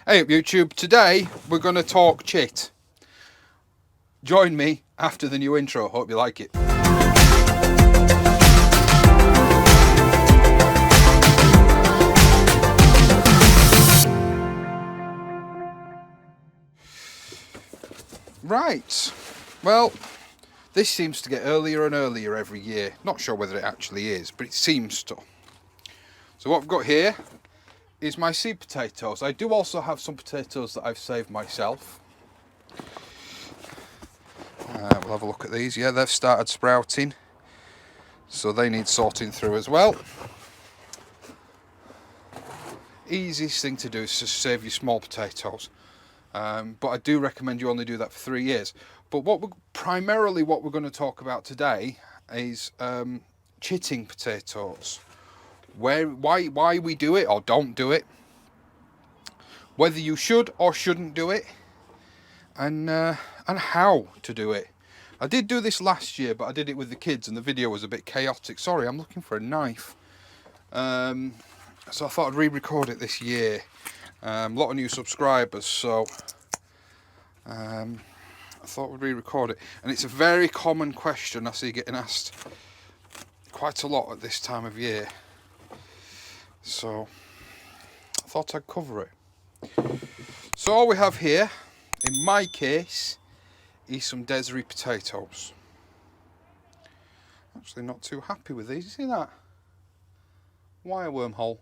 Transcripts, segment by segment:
Hey up YouTube, today we're going to talk chit. Join me after the new intro, hope you like it. Right, well, this seems to get earlier and earlier every year. Not sure whether it actually is, but it seems to. So what I've got here is my seed potatoes. I do also have some potatoes that I've saved myself. We'll have a look at these. Yeah, they've started sprouting, so they need sorting through as well. Easiest thing to do is just save your small potatoes, but I do recommend you only do that for 3 years. But what we're going to talk about today is chitting potatoes. Why we do it or don't do it, whether you should or shouldn't do it, and how to do it. I did do this last year, but I did it with the kids and the video was a bit chaotic. Sorry, I'm looking for a knife. So I thought I'd re-record it this year. A lot of new subscribers, so I thought we'd re-record it. And it's a very common question I see getting asked quite a lot at this time of year. So I thought I'd cover it. So all we have here, in my case, is some Desiree potatoes. Actually not too happy with these, you see that? Wire wormhole.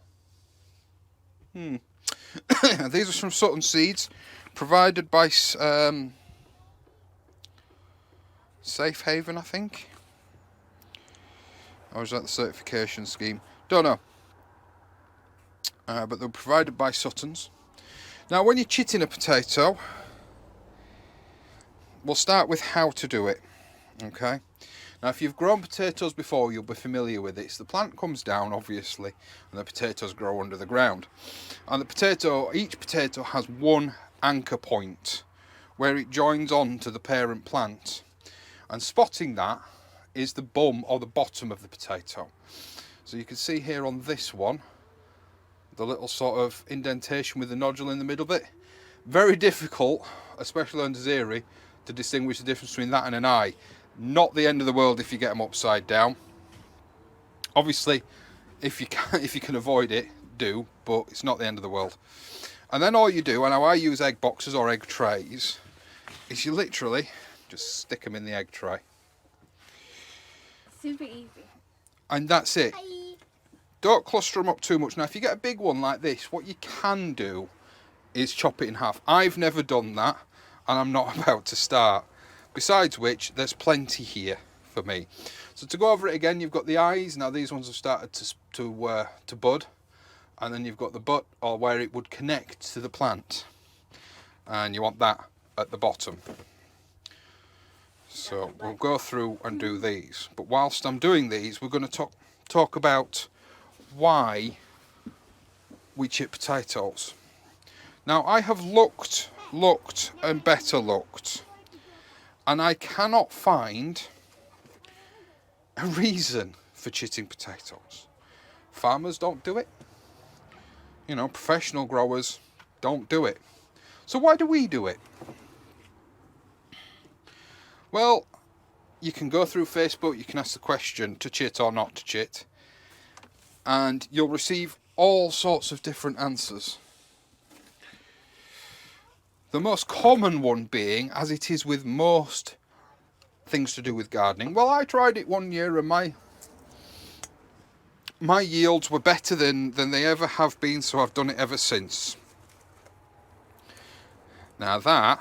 These are some Sutton seeds, provided by Safe Haven, I think. Or is that the certification scheme? Don't know. But they're provided by Suttons. Now when you're chitting a potato, we'll start with how to do it. Okay. Now if you've grown potatoes before, you'll be familiar with it. So the plant comes down, obviously, and the potatoes grow under the ground. And each potato has one anchor point where it joins on to the parent plant. And spotting that is the bum or the bottom of the potato. So you can see here on this one, the little sort of indentation with the nodule in the middle bit. Very difficult, especially on Desiree, to distinguish the difference between that and an eye. Not the end of the world if you get them upside down. Obviously, if you can avoid it, do, but it's not the end of the world. And then all you do, and how I use egg boxes or egg trays, is you literally just stick them in the egg tray. Super easy. And that's it. Hi. Don't cluster them up too much. Now, if you get a big one like this, what you can do is chop it in half. I've never done that, and I'm not about to start. Besides which, there's plenty here for me. So to go over it again, you've got the eyes. Now these ones have started to bud, and then you've got the butt, or where it would connect to the plant, and you want that at the bottom. So we'll go through and do these. But whilst I'm doing these, we're going to talk about why we chip potatoes. Now I have looked and better looked, and I cannot find a reason for chitting potatoes. Farmers don't do it. You know, professional growers don't do it. So why do we do it? Well, you can go through Facebook, you can ask the question to chit or not to chit, and you'll receive all sorts of different answers. The most common one being, as it is with most things to do with gardening, well, I tried it one year and my yields were better than they ever have been, so I've done it ever since. Now that,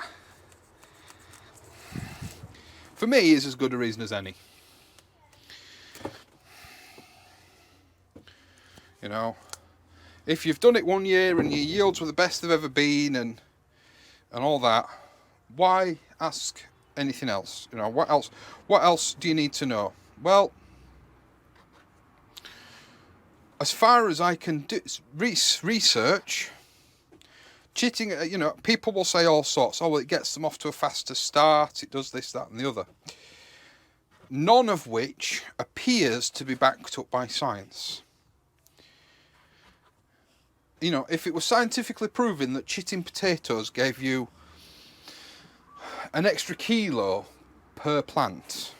for me, is as good a reason as any. You know, if you've done it one year and your yields were the best they've ever been and all that, why ask anything else? You know, what else do you need to know? Well, as far as I can do research, chitting, you know, people will say all sorts. Oh, well, it gets them off to a faster start, it does this, that and the other. None of which appears to be backed up by science. you know, if it was scientifically proven that chitting potatoes gave you an extra kilo per plant,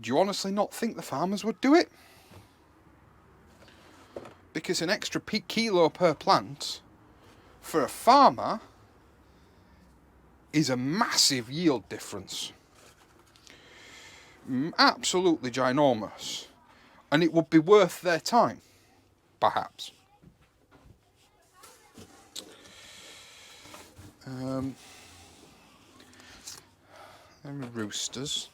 do you honestly not think the farmers would do it? Because an extra kilo per plant for a farmer is a massive yield difference. Absolutely ginormous. And it would be worth their time, perhaps. Them roosters.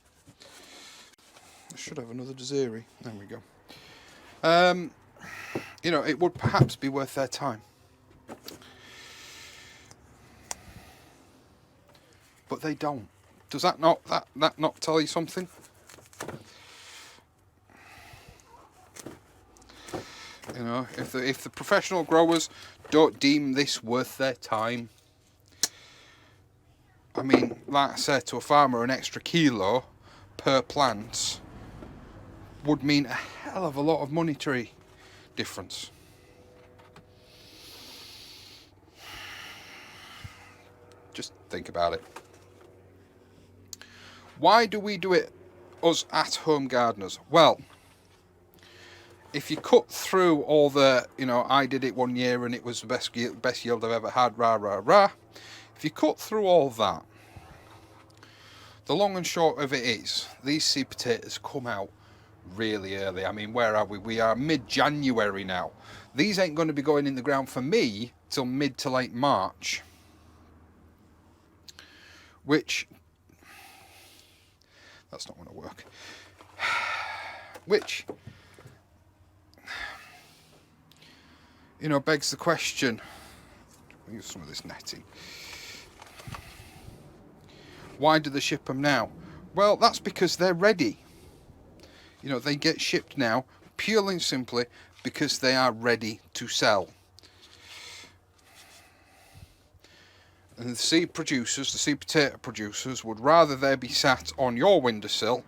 I should have another dairy. There we go. You know, it would perhaps be worth their time. But they don't. Does that not tell you something? You know, if the professional growers don't deem this worth their time, I mean, like I said, to a farmer, an extra kilo per plant would mean a hell of a lot of monetary difference. Just think about it. Why do we do it, us at-home gardeners? Well, if you cut through all the, you know, I did it one year and it was the best yield I've ever had, rah, rah, rah. If you cut through all that, the long and short of it is, these seed potatoes come out really early. I mean, where are we? We are mid-January now. These ain't going to be going in the ground for me till mid to late March. Which, that's not going to work. Which, you know, begs the question. Use some of this netting. Why do they ship them now? Well, that's because they're ready. You know, they get shipped now purely and simply because they are ready to sell. And the seed producers, the seed potato producers, would rather they be sat on your windowsill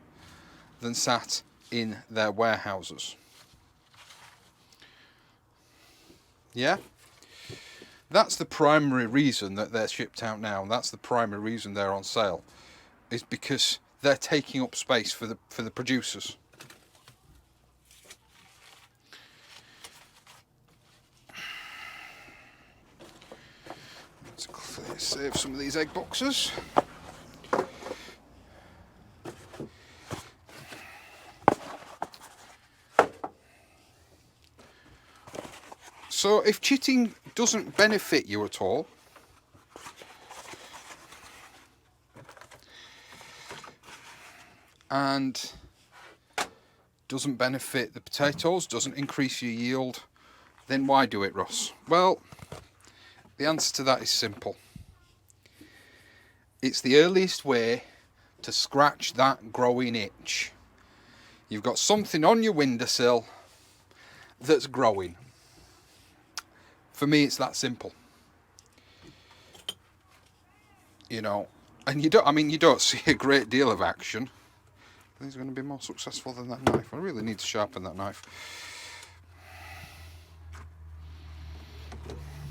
than sat in their warehouses. Yeah? That's the primary reason that they're shipped out now, and that's the primary reason they're on sale, is because they're taking up space for the producers. Let's save some of these egg boxes. So if chitting doesn't benefit you at all, and doesn't benefit the potatoes, doesn't increase your yield, then why do it, Ross? Well, the answer to that is simple. It's the earliest way to scratch that growing itch. You've got something on your windowsill that's growing. For me, it's that simple. You know, and you don't see a great deal of action. These are going to be more successful than that knife. I really need to sharpen that knife.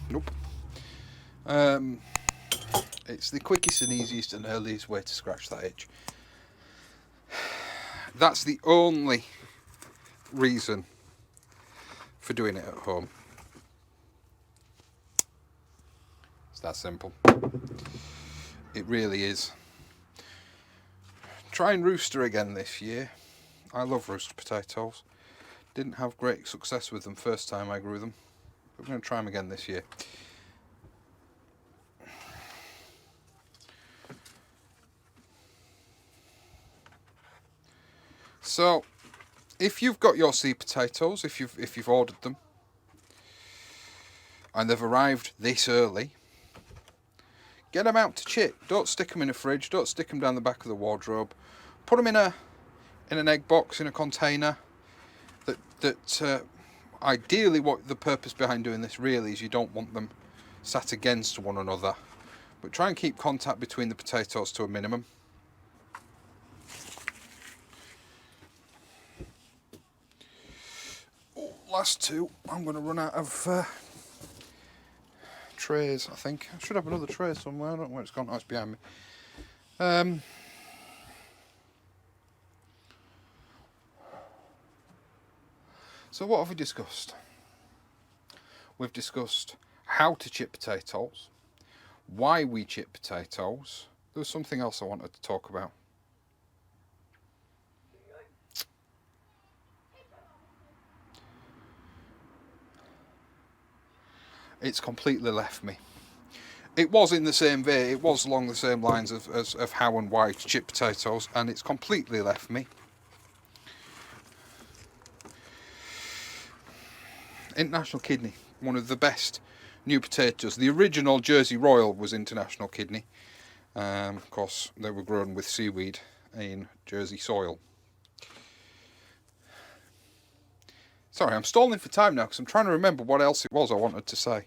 Nope. It's the quickest and easiest and earliest way to scratch that itch. That's the only reason for doing it at home. It's that simple. It really is. Trying rooster again this year. I love rooster potatoes. Didn't have great success with them first time I grew them. But we're going to try them again this year. So, if you've got your seed potatoes, if you've ordered them, and they've arrived this early, get them out to Chit. Don't stick them in a fridge. Don't stick them down the back of the wardrobe. Put them in an egg box, in a container. That ideally, what the purpose behind doing this really is, you don't want them sat against one another, but try and keep contact between the potatoes to a minimum. Last two, I'm going to run out of trays, I think. I should have another tray somewhere. I don't know where it's gone. Oh, it's behind me. So what have we discussed? We've discussed how to chip potatoes, why we chip potatoes. There was something else I wanted to talk about. It's completely left me. It was in the same vein, it was along the same lines of how and why to chip potatoes, and it's completely left me. International Kidney, one of the best new potatoes. The original Jersey Royal was International Kidney. Of course, they were grown with seaweed in Jersey soil. Sorry, I'm stalling for time now because I'm trying to remember what else it was I wanted to say.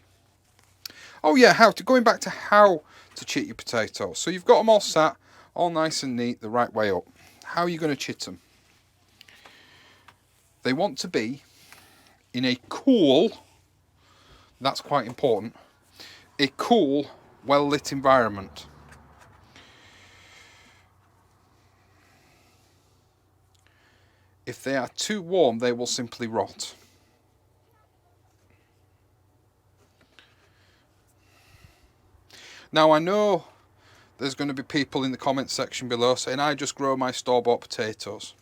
Oh yeah, going back to how to chit your potatoes. So you've got them all sat, all nice and neat, the right way up. How are you going to chit them? They want to be in a cool, that's quite important, a cool, well-lit environment. If they are too warm, they will simply rot. Now I know there's going to be people in the comments section below saying I just grow my store-bought potatoes.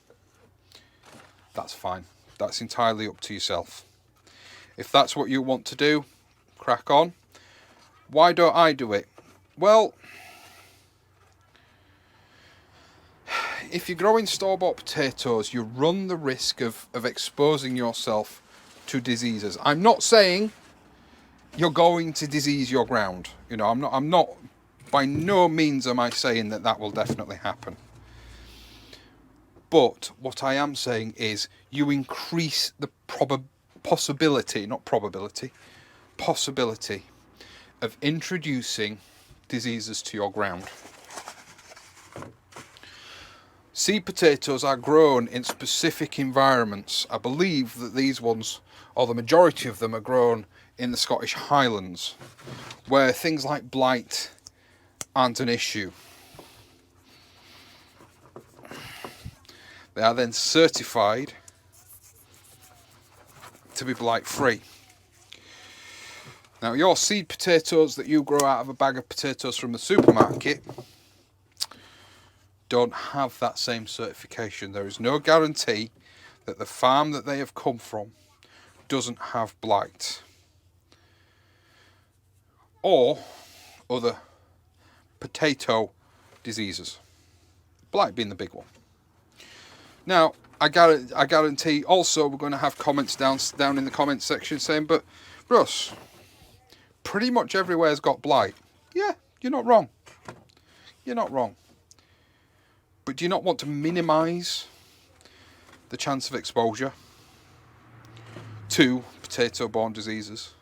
That's fine. That's entirely up to yourself. If that's what you want to do, crack on. Why don't I do it? Well, if you're growing store-bought potatoes, you run the risk of exposing yourself to diseases. I'm not saying you're going to disease your ground. You know, I'm not, by no means am I saying that will definitely happen. But what I am saying is you increase the possibility of introducing diseases to your ground. Seed potatoes are grown in specific environments. I believe that these ones, or the majority of them, are grown in the Scottish Highlands, where things like blight aren't an issue. They are then certified to be blight free. Now your seed potatoes that you grow out of a bag of potatoes from the supermarket don't have that same certification. There is no guarantee that the farm that they have come from doesn't have blight or other potato diseases, blight being the big one. Now I guarantee also we're going to have comments down in the comments section saying, but Russ, pretty much everywhere's got blight. Yeah, you're not wrong. You're not wrong. But do you not want to minimise the chance of exposure to potato-borne diseases?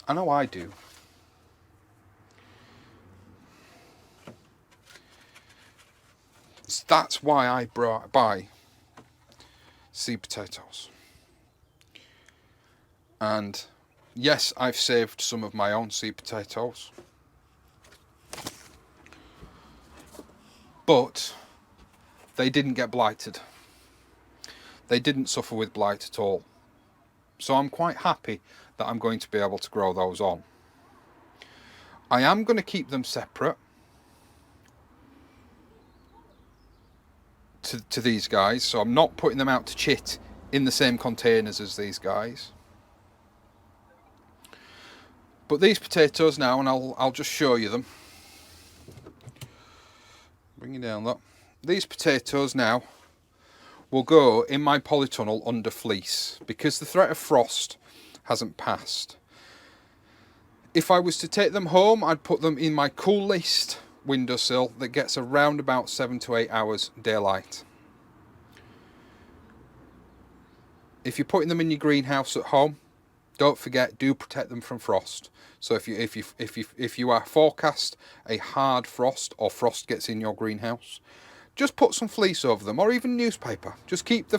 I know I do. That's why I buy seed potatoes. And yes, I've saved some of my own seed potatoes. But they didn't get blighted. They didn't suffer with blight at all. So I'm quite happy that I'm going to be able to grow those on. I am going to keep them separate to these guys. So I'm not putting them out to chit in the same containers as these guys. But these potatoes now, and I'll just show you them. Bring it down, look. These potatoes now will go in my polytunnel under fleece because the threat of frost hasn't passed. If I was to take them home, I'd put them in my coolest windowsill that gets around about 7 to 8 hours daylight. If you're putting them in your greenhouse at home, don't forget, do protect them from frost. So if you are forecast a hard frost or frost gets in your greenhouse, just put some fleece over them or even newspaper. Just keep the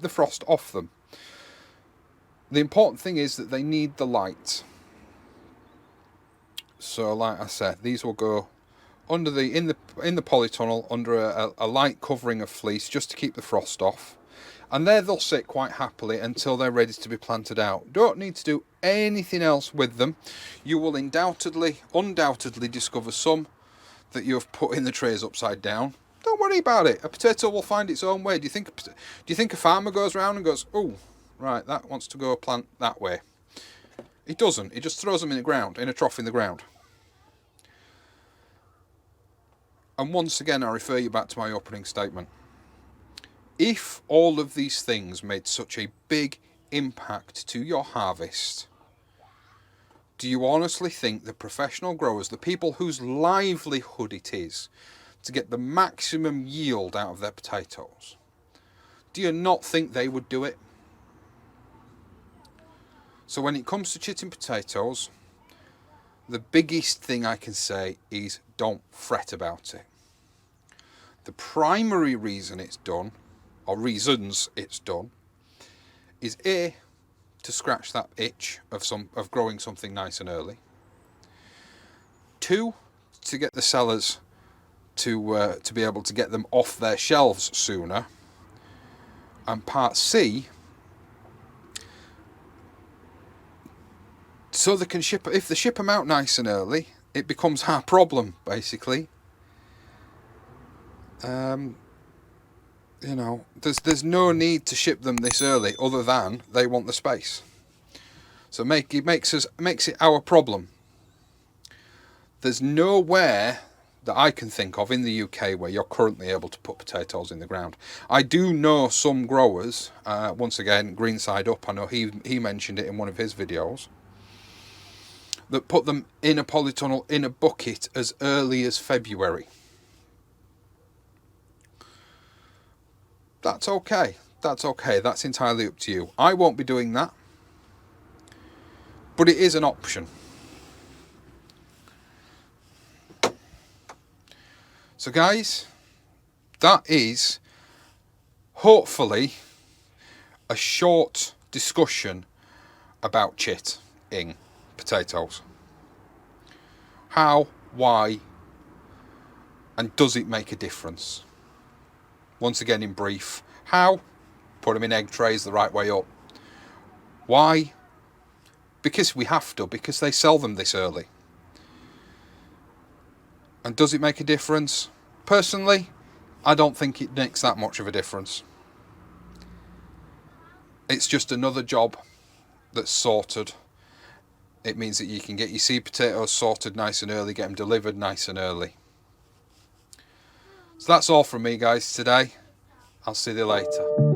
frost off them. The important thing is that they need the light. So like I said, these will go under the in the polytunnel under a light covering of fleece just to keep the frost off, and there they'll sit quite happily until they're ready to be planted out. Don't need to do anything else with them. You will undoubtedly discover some that you've put in the trays upside down. Don't worry about it. A potato will find its own way. Do you think a farmer goes around and goes, oh, right, that wants to go plant that way? He doesn't. He just throws them in the ground, in a trough in the ground. And once again, I refer you back to my opening statement. If all of these things made such a big impact to your harvest, do you honestly think the professional growers, the people whose livelihood it is to get the maximum yield out of their potatoes, do you not think they would do it? So when it comes to chitting potatoes, the biggest thing I can say is don't fret about it. The primary reason it's done, or reasons it's done, is A, to scratch that itch of growing something nice and early. 2, to get the sellers to be able to get them off their shelves sooner. And part C, so they can ship. If they ship them out nice and early, it becomes our problem basically. You know, there's no need to ship them this early other than they want the space. So it makes it our problem. There's nowhere that I can think of in the UK where you're currently able to put potatoes in the ground. I do know some growers, once again, Greenside Up, I know he mentioned it in one of his videos, that put them in a polytunnel in a bucket as early as February. That's okay. That's okay. That's entirely up to you. I won't be doing that. But it is an option. So guys, that is hopefully a short discussion about chitting potatoes. How, why, and does it make a difference? Once again in brief, how? Put them in egg trays the right way up. Why? Because we have to, because they sell them this early. And does it make a difference? Personally, I don't think it makes that much of a difference. It's just another job that's sorted. It means that you can get your seed potatoes sorted nice and early, get them delivered nice and early. So that's all from me guys today. I'll see you later.